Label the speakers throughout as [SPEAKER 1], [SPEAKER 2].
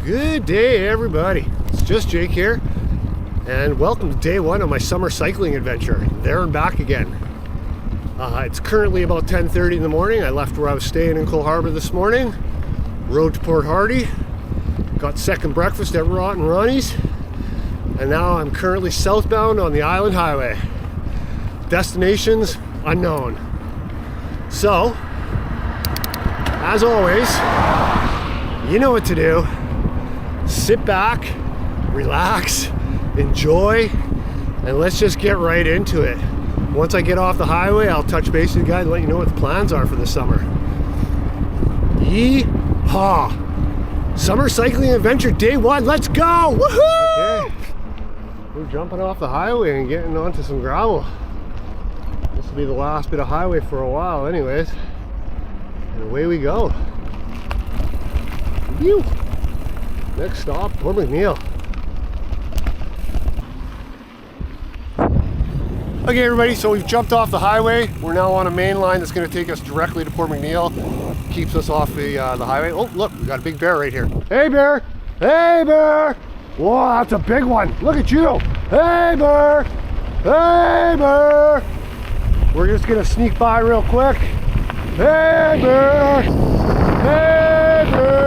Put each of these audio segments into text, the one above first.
[SPEAKER 1] Good day, everybody. It's just Jake here, and welcome to day one of my summer cycling adventure. There and back again. It's currently about 10:30 in the morning. I left where I was staying in Cole Harbour this morning, rode to Port Hardy, got second breakfast at Rot and Ronnie's, and now I'm currently southbound on the Island Highway. Destinations unknown. So, as always, you know what to do. Sit back, relax, enjoy, and let's just get right into it. Once I get off the highway, I'll touch base with you guys and let you know what the plans are for the summer. Yee-haw! Summer cycling adventure day one, let's go! Woohoo! Okay. We're jumping off the highway and getting onto some gravel. This will be the last bit of highway for a while anyways. And away we go. Whew. Next stop, Port McNeill. Okay everybody, so we've jumped off the highway. We're now on a main line that's going to take us directly to Port McNeill. Keeps us off the highway. Oh look, we got a big bear right here. Hey bear! Hey bear! Whoa, that's a big one. Look at you! Hey bear! Hey bear! We're just going to sneak by real quick. Hey bear! Hey bear!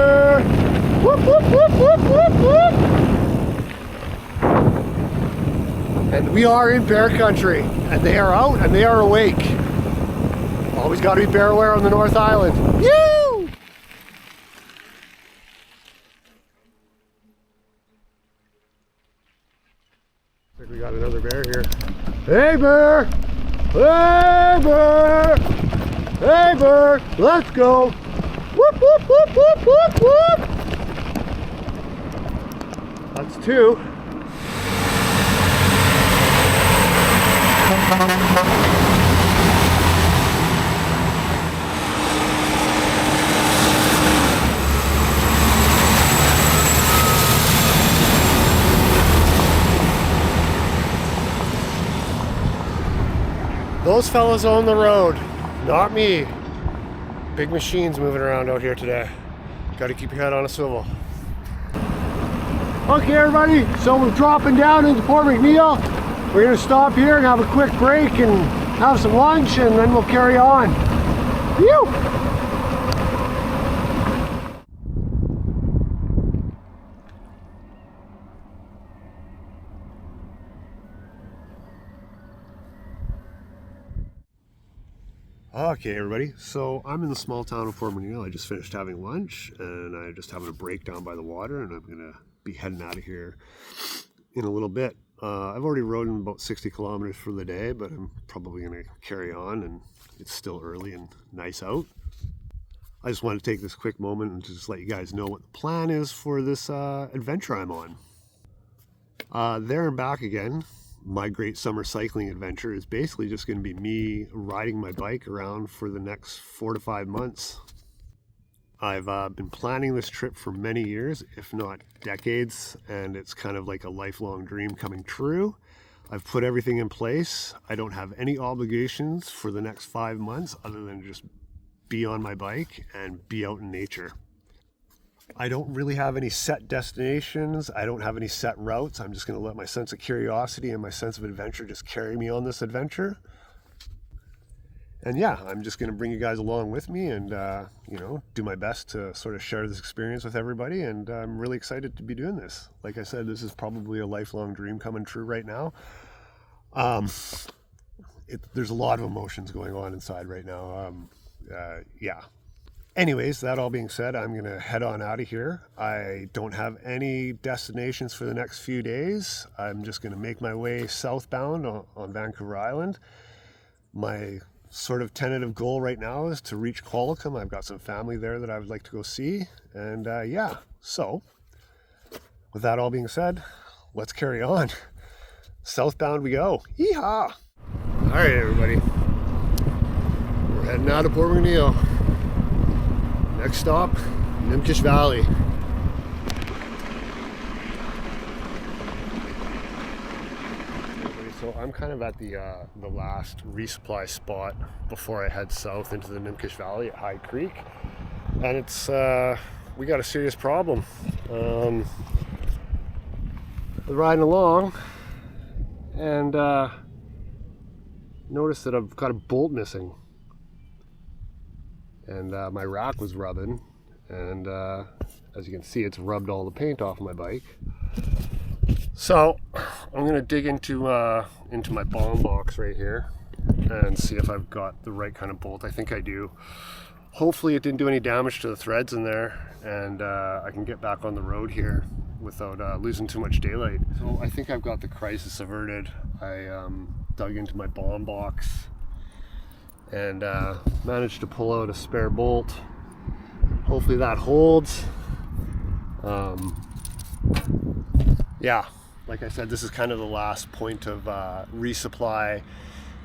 [SPEAKER 1] Whoop, whoop, whoop, whoop, whoop, whoop. And we are in bear country, and they are out and they are awake. Always got to be bear aware on the North Island. Yoo! I think we got another bear here. Hey bear! Hey bear! Hey bear! Let's go! Whoop, whoop, whoop, whoop, whoop, whoop! That's two. Those fellas own the road, not me. Big machines moving around out here today. Got to keep your head on a swivel. Okay everybody, so we're dropping down into Port McNeill. We're going to stop here and have a quick break and have some lunch, and then we'll carry on. Phew! Okay everybody, so I'm in the small town of Port McNeill. I just finished having lunch and I'm just having a break down by the water, and I'm going to be heading out of here in a little bit. I've already rode in about 60 kilometers for the day, but I'm probably going to carry on, and it's still early and nice out. I just want to take this quick moment and just let you guys know what the plan is for this adventure I'm on. There and back again. My great summer cycling adventure is basically just going to be me riding my bike around for the next 4 to 5 months. I've been planning this trip for many years, if not decades, and it's kind of like a lifelong dream coming true. I've put everything in place. I don't have any obligations for the next 5 months other than just be on my bike and be out in nature. I don't really have any set destinations. I don't have any set routes. I'm just going to let my sense of curiosity and my sense of adventure just carry me on this adventure. And yeah, I'm just going to bring you guys along with me and, you know, do my best to sort of share this experience with everybody. And I'm really excited to be doing this. Like I said, this is probably a lifelong dream coming true right now. There's a lot of emotions going on inside right now. Yeah. Anyways, that all being said, I'm going to head on out of here. I don't have any destinations for the next few days. I'm just going to make my way southbound on Vancouver Island. My sort of tentative goal right now is to reach Qualcomm. I've got some family there that I would like to go see. And yeah, so with that all being said, let's carry on. Southbound we go. Yeehaw! All right, everybody. We're heading out of Port McNeill. Next stop, Nimkish Valley. So I'm kind of at the last resupply spot before I head south into the Nimkish Valley at High Creek, and it's we got a serious problem. We're riding along and noticed that I've got a bolt missing, and my rack was rubbing, and as you can see, it's rubbed all the paint off my bike. So I'm gonna dig into my bomb box right here and see if I've got the right kind of bolt. I think I do. Hopefully it didn't do any damage to the threads in there, and I can get back on the road here without losing too much daylight. So I think I've got the crisis averted. I dug into my bomb box and managed to pull out a spare bolt. Hopefully that holds. Yeah, like I said, this is kind of the last point of resupply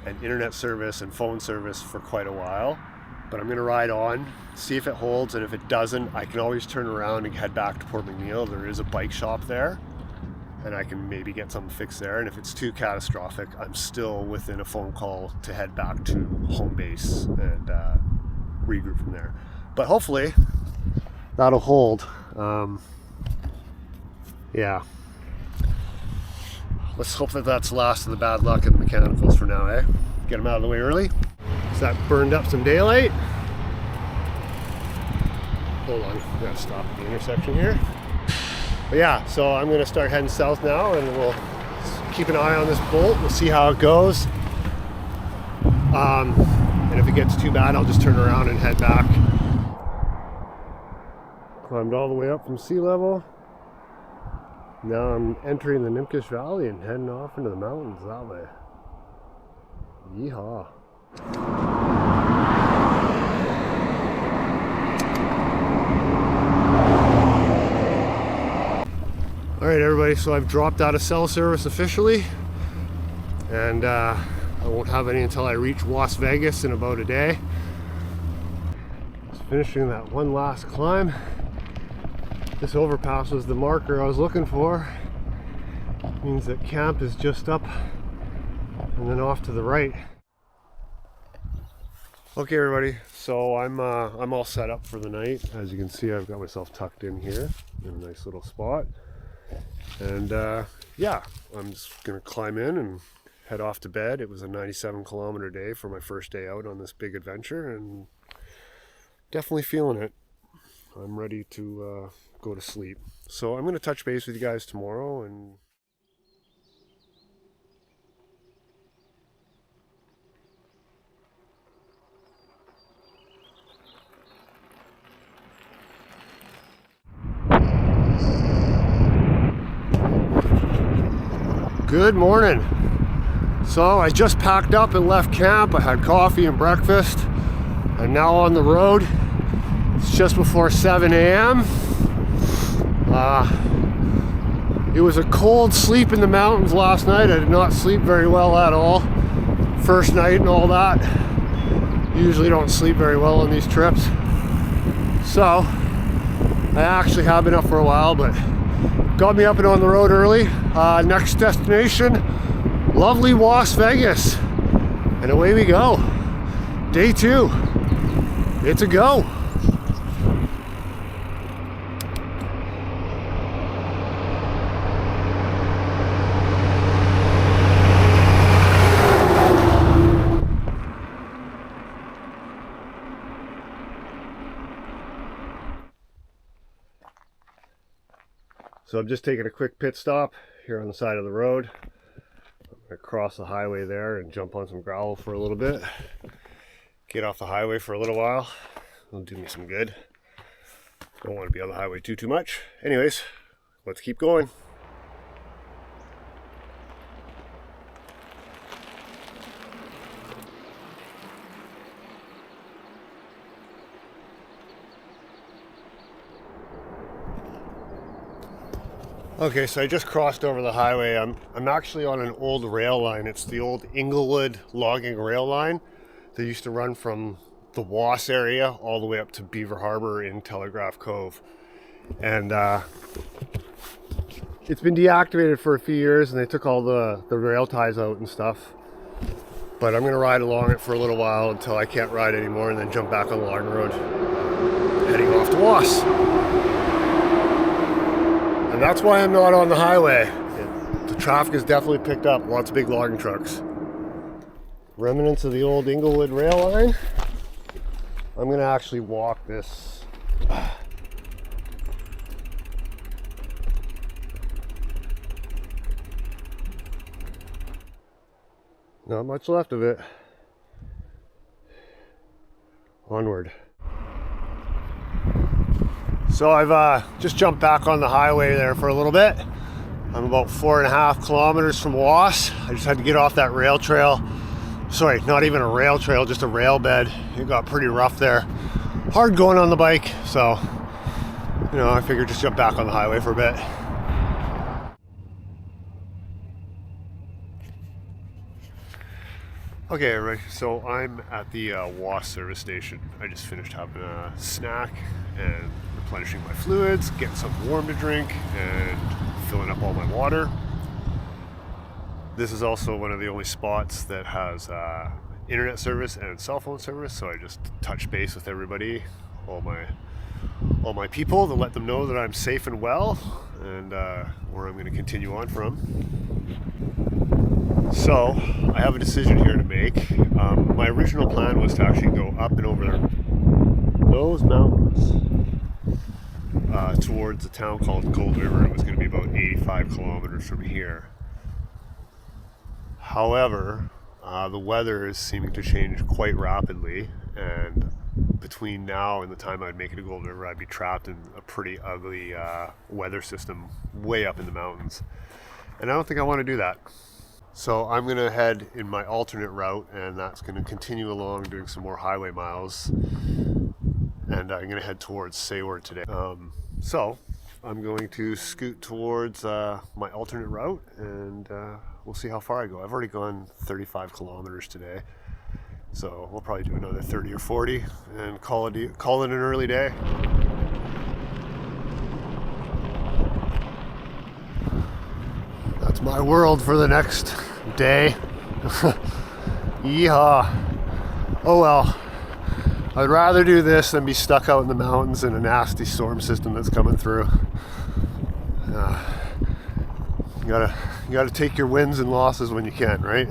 [SPEAKER 1] and internet service and phone service for quite a while. But I'm gonna ride on, see if it holds, and if it doesn't, I can always turn around and head back to Port McNeill. There is a bike shop there, and I can maybe get something fixed there. And if it's too catastrophic, I'm still within a phone call to head back to home base and regroup from there. But hopefully that'll hold. Yeah. Let's hope that that's the last of the bad luck in the mechanicals for now, eh? Get them out of the way early. So that burned up some daylight. Hold on, we gotta stop at the intersection here. But yeah, so I'm gonna start heading south now, and we'll keep an eye on this bolt. We'll see how it goes. And if it gets too bad, I'll just turn around and head back. Climbed all the way up from sea level. Now I'm entering the Nimkish Valley and heading off into the mountains that way. Yeehaw. Alright everybody, so I've dropped out of cell service officially, and I won't have any until I reach Las Vegas in about a day. Just finishing that one last climb. This overpass was the marker I was looking for. It means that camp is just up and then off to the right. Okay everybody, so I'm all set up for the night. As you can see, I've got myself tucked in here in a nice little spot. And yeah, I'm just gonna climb in and head off to bed. It was a 97-kilometer day for my first day out on this big adventure, and definitely feeling it. I'm ready to go to sleep. So I'm gonna touch base with you guys tomorrow, and good morning. So I just packed up and left camp. I had coffee and breakfast. I'm now on the road. It's just before 7 a.m. It was a cold sleep in the mountains last night. I did not sleep very well at all. First night and all that. Usually don't sleep very well on these trips. So I actually have been up for a while, but got me up and on the road early. Next destination, lovely Las Vegas. And away we go. Day 2. It's a go. So I'm just taking a quick pit stop here on the side of the road. I'm gonna cross the highway there and jump on some gravel for a little bit. Get off the highway for a little while. It'll do me some good. Don't want to be on the highway too much. Anyways, let's keep going. Okay, so I just crossed over the highway. I'm actually on an old rail line. It's the old Inglewood logging rail line that used to run from the Was area all the way up to Beaver Harbor in Telegraph Cove. And it's been deactivated for a few years, and they took all the rail ties out and stuff. But I'm gonna ride along it for a little while until I can't ride anymore, and then jump back on the logging road, heading off to Was. And that's why I'm not on the highway. The traffic has definitely picked up. Lots of big logging trucks. Remnants of the old Inglewood rail line. I'm going to actually walk this. Not much left of it. Onward. So I've just jumped back on the highway there for a little bit. I'm about 4.5 kilometers from Was. I just had to get off that rail trail. Sorry, not even a rail trail, just a rail bed. It got pretty rough there. Hard going on the bike, so I figured just jump back on the highway for a bit. Okay, everybody, so I'm at the Was service station. I just finished having a snack and replenishing my fluids, getting something warm to drink, and filling up all my water. This is also one of the only spots that has internet service and cell phone service, so I just touch base with everybody, all my people, to let them know that I'm safe and well, and where I'm going to continue on from. So, I have a decision here to make. My original plan was to actually go up and over those mountains towards a town called Cold River. It was going to be about 85 kilometers from here. However, the weather is seeming to change quite rapidly, and between now and the time I'd make it to Cold River, I'd be trapped in a pretty ugly weather system way up in the mountains. And I don't think I want to do that. So I'm going to head in my alternate route, and that's going to continue along doing some more highway miles, and I'm going to head towards Seward today. So I'm going to scoot towards my alternate route, and we'll see how far I go. I've already gone 35 kilometers today, so we'll probably do another 30 or 40 and call it an early day. That's my world for the next day. Yeehaw. Oh well. I'd rather do this than be stuck out in the mountains in a nasty storm system that's coming through. You gotta take your wins and losses when you can, right?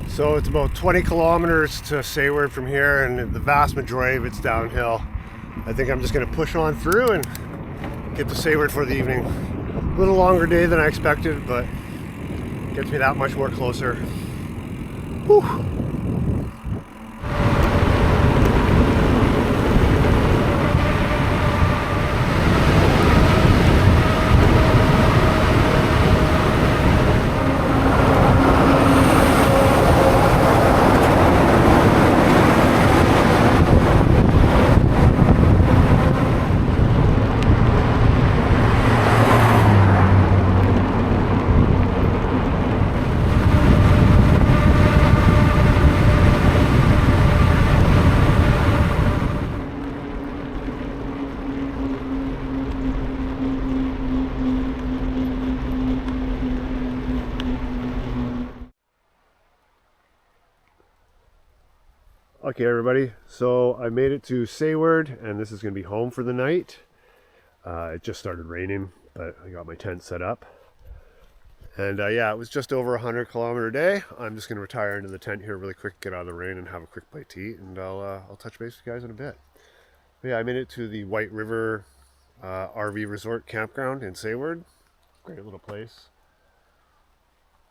[SPEAKER 1] So it's about 20 kilometers to Seward from here, and the vast majority of it's downhill. I think I'm just going to push on through and get to Seward for the evening. A little longer day than I expected, but gets me that much more closer. Whew. Okay, everybody, so I made it to Seward, and this is going to be home for the night. It just started raining, but I got my tent set up. And yeah, it was just over 100 kilometer day. I'm just going to retire into the tent here really quick, get out of the rain, and have a quick bite to eat, and I'll touch base with you guys in a bit. But yeah, I made it to the White River RV Resort Campground in Seward. Great little place.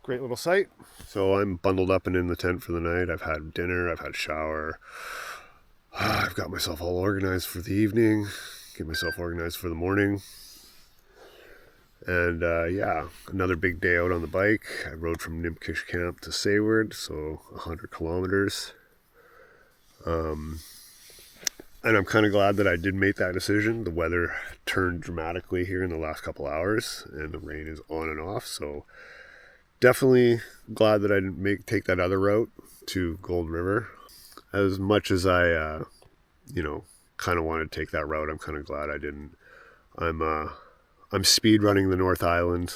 [SPEAKER 1] Great little site. So I'm bundled up and in the tent for the night. I've had dinner, I've had a shower. I've got myself all organized for the evening, get myself organized for the morning. And yeah, another big day out on the bike. I rode from Nimkish Camp to Seward, so 100 kilometers. And I'm kind of glad that I did make that decision. The weather turned dramatically here in the last couple hours, and the rain is on and off. So definitely glad that I didn't take that other route to Gold River. As much as I, kind of wanted to take that route, I'm kind of glad I didn't. I'm speed running the North Island,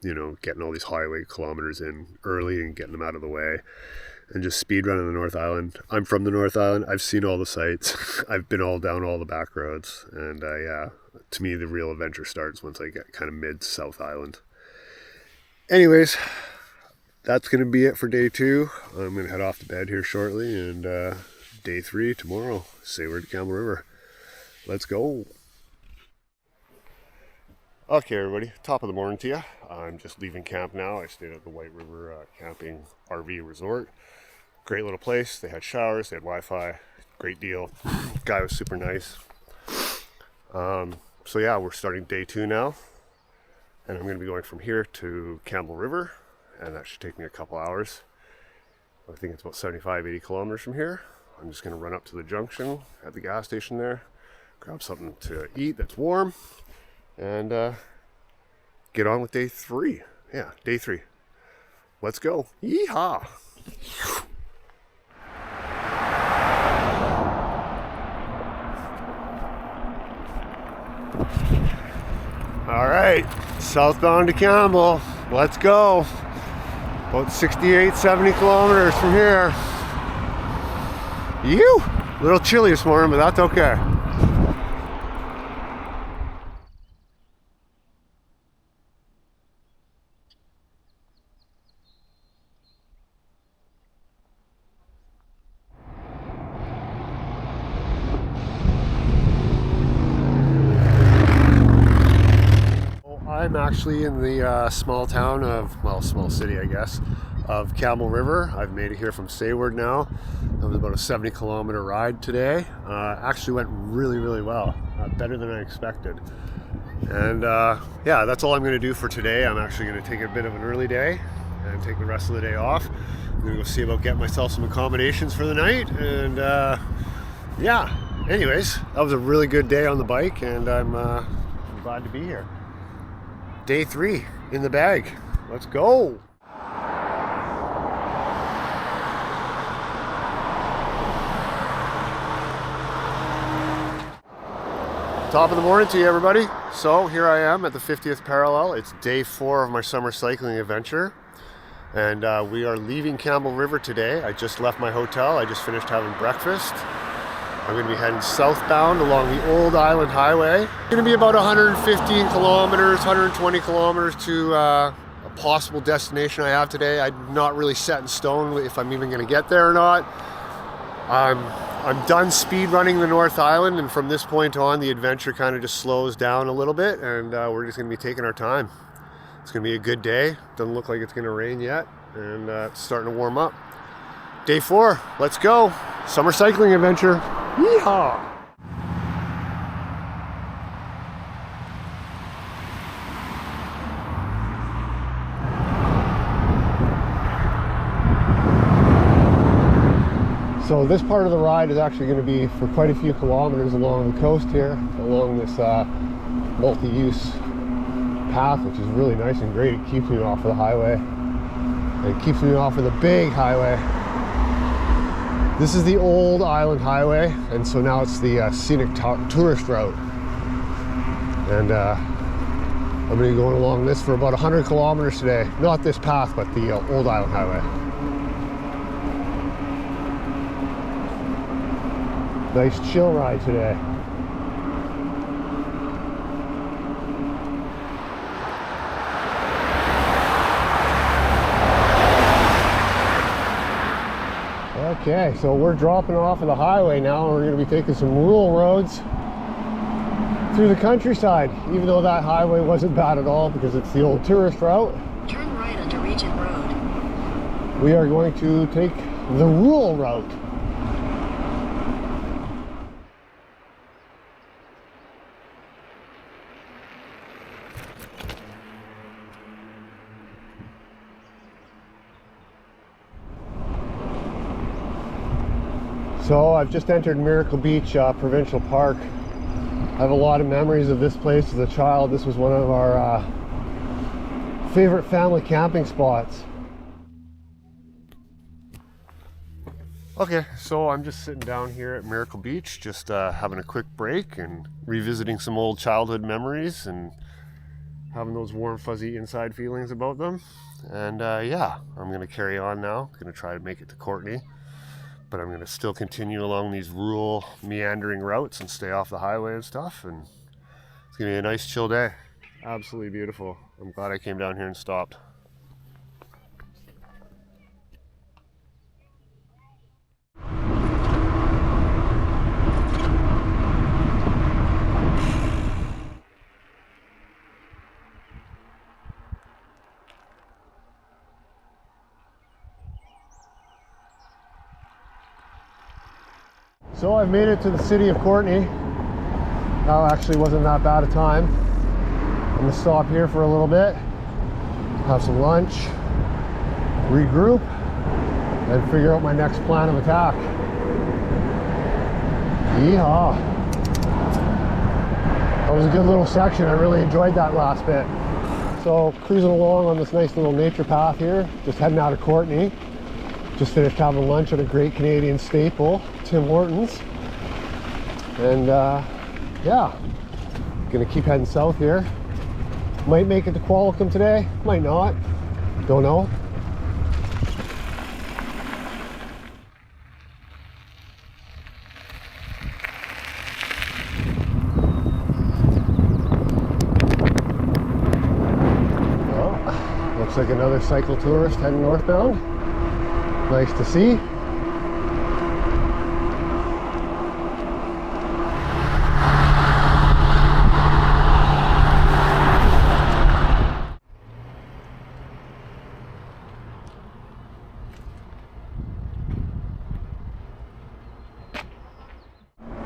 [SPEAKER 1] getting all these highway kilometers in early and getting them out of the way, and just speed running the North Island. I'm from the North Island. I've seen all the sights. I've been all down all the back roads, and to me, the real adventure starts once I get kind of mid-South Island. Anyways, that's going to be it for day 2. I'm going to head off to bed here shortly, and day 3 tomorrow, Seward to Campbell River. Let's go. Okay, everybody, top of the morning to you. I'm just leaving camp now. I stayed at the White River Camping RV Resort. Great little place. They had showers, they had Wi-Fi. Great deal. Guy was super nice. So yeah, we're starting day 2 now. And I'm going to be going from here to Campbell River. And that should take me a couple hours. I think it's about 75, 80 kilometers from here. I'm just going to run up to the junction at the gas station there. Grab something to eat that's warm. And get on with day 3. Yeah, day 3. Let's go. Yeehaw! All right, southbound to Campbell. Let's go. About 68, 70 kilometers from here. A little chilly this morning, but that's okay. I'm actually in the small city, I guess, of Campbell River. I've made it here from Seward now. It was about a 70-kilometer ride today. Actually went really, really well. Better than I expected. And yeah, that's all I'm going to do for today. I'm actually going to take a bit of an early day and take the rest of the day off. I'm going to go see about getting myself some accommodations for the night. And yeah, anyways, that was a really good day on the bike, and I'm glad to be here. Day 3 in the bag. Let's go. Top of the morning to you, everybody. So here I am at the 50th parallel. It's day 4 of my summer cycling adventure. And we are leaving Campbell River today. I just left my hotel. I just finished having breakfast. I'm going to be heading southbound along the Old Island Highway. It's going to be about 115 kilometers, 120 kilometers to a possible destination I have today. I'm not really set in stone if I'm even going to get there or not. I'm done speed running the North Island, and from this point on, the adventure kind of just slows down a little bit, and we're just going to be taking our time. It's going to be a good day. Doesn't look like it's going to rain yet, and it's starting to warm up. Day 4, let's go. Summer cycling adventure. Yeehaw! So this part of the ride is actually going to be for quite a few kilometers along the coast here, along this multi-use path, which is really nice and great. It keeps me off of the highway. It keeps me off of the big highway. This is the Old Island Highway, and so now it's the scenic tourist route. And I'm going to be going along this for about 100 kilometers today. Not this path, but the Old Island Highway. Nice chill ride today. Okay, so we're dropping off of the highway now, and we're going to be taking some rural roads through the countryside, even though that highway wasn't bad at all because it's the old tourist route.
[SPEAKER 2] Turn right onto Regent Road.
[SPEAKER 1] We are going to take the rural route. So I've just entered Miracle Beach Provincial Park. I have a lot of memories of this place as a child. This was one of our favorite family camping spots. Okay, so I'm just sitting down here at Miracle Beach, just having a quick break and revisiting some old childhood memories and having those warm, fuzzy inside feelings about them. And yeah, I'm going to carry on now. I'm going to try to make it to Courtenay, but I'm going to still continue along these rural, meandering routes and stay off the highway and stuff. And it's going to be a nice, chill day. Absolutely beautiful. I'm glad I came down here and stopped. So I've made it to the city of Courtenay. That actually wasn't that bad a time. I'm gonna stop here for a little bit, have some lunch, regroup, and figure out my next plan of attack. Yeehaw. That was a good little section. I really enjoyed that last bit. So cruising along on this nice little nature path here, just heading out of Courtenay. Just finished having lunch at a great Canadian staple, Tim Hortons. And yeah, gonna keep heading south here. Might make it to Qualcomm today, might not, don't know. Well, looks like another cycle tourist heading northbound. Nice to see.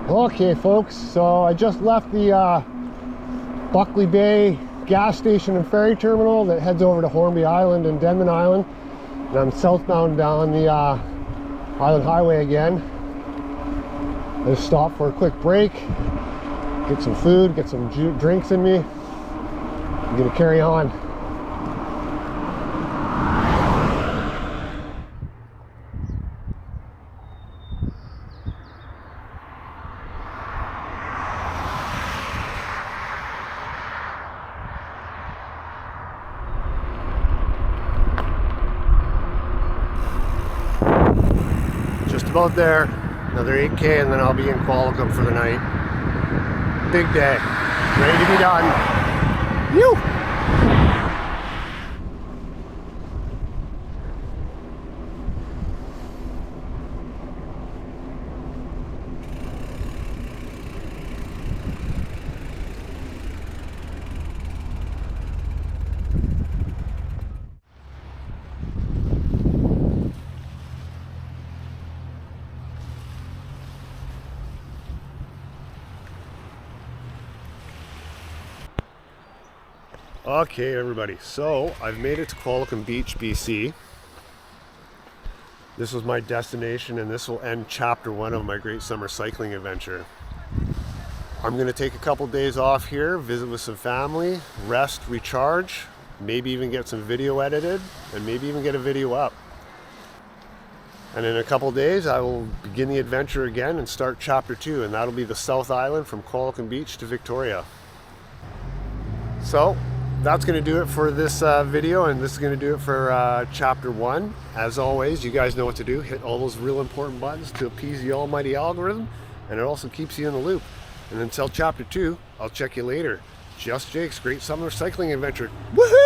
[SPEAKER 1] Okay folks, so I just left the Buckley Bay gas station and ferry terminal that heads over to Hornby Island and Denman Island. And I'm southbound down the Island Highway again. I just stopped for a quick break, get some food, get some drinks in me. I'm gonna carry on. About there, another 8K, and then I'll be in Qualcomm for the night. Big day, ready to be done. Woo! Okay everybody, so I've made it to Qualcomm Beach, BC. This was my destination and this will end chapter 1 of my great summer cycling adventure. I'm going to take a couple days off here, visit with some family, rest, recharge, maybe even get some video edited and maybe even get a video up. And in a couple days I will begin the adventure again and start chapter 2, and that'll be the South Island from Qualcomm Beach to Victoria. So that's going to do it for this video, and this is going to do it for chapter 1. As always, you guys know what to do. Hit all those real important buttons to appease the almighty algorithm, and it also keeps you in the loop. And until chapter 2, I'll check you later. Just Jake's great summer cycling adventure. Woohoo!